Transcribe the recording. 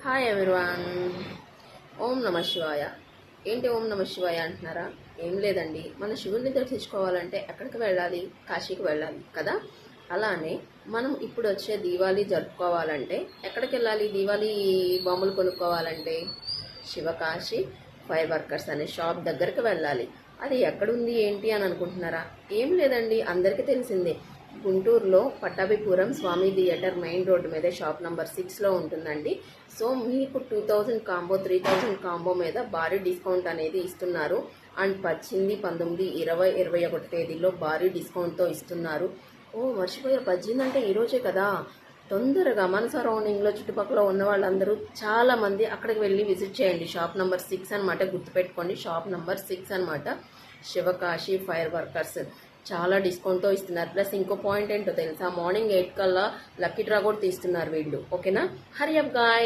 Hi everyone. ఓం నమ శివాయ. ఏంటి ఓం నమ శివాయ అంటున్నారా? ఏం లేదండి, మన శివుడిని దర్శించుకోవాలంటే ఎక్కడికి వెళ్ళాలి? కాశీకి వెళ్ళాలి కదా. అలానే మనం ఇప్పుడు వచ్చే దీవాళీ జరుపుకోవాలంటే ఎక్కడికి వెళ్ళాలి? దీవాళీ బొమ్మలు కొనుక్కోవాలంటే శివకాశి ఫైర్ వర్కర్స్ అనే షాప్ దగ్గరికి వెళ్ళాలి. అది ఎక్కడుంది ఏంటి అని అనుకుంటున్నారా? ఏం లేదండి, అందరికీ తెలిసిందే. గుంటూరులో పట్టాభిపురం స్వామి థియేటర్ మెయిన్ రోడ్డు మీద షాప్ నంబర్ 6లో ఉంటుందండి. సో మీకు 2000 కాంబో 3000 కాంబో మీద భారీ డిస్కౌంట్ అనేది ఇస్తున్నారు. అండ్ 18, 19, 20, 21 తేదీలో భారీ డిస్కౌంట్తో ఇస్తున్నారు. మర్చిపోయా, 18 అంటే ఈరోజే కదా. తొందరగా మన సరౌండింగ్లో చుట్టుపక్కల ఉన్న వాళ్ళందరూ చాలామంది అక్కడికి వెళ్ళి విజిట్ చేయండి. షాప్ నంబర్ 6 అనమాట, గుర్తుపెట్టుకోండి. షాప్ నంబర్ 6 అనమాట, శివకాశి ఫైర్ వర్కర్స్. చాలా డిస్కౌంట్తో ఇస్తున్నారు. ప్లస్ ఇంకో పాయింట్ ఏంటో తెలుసా, మార్నింగ్ 8 కల్లా లక్కీ డ్రా కూడా తీస్తున్నారు వీళ్ళు. ఓకేనా? Hari up guy.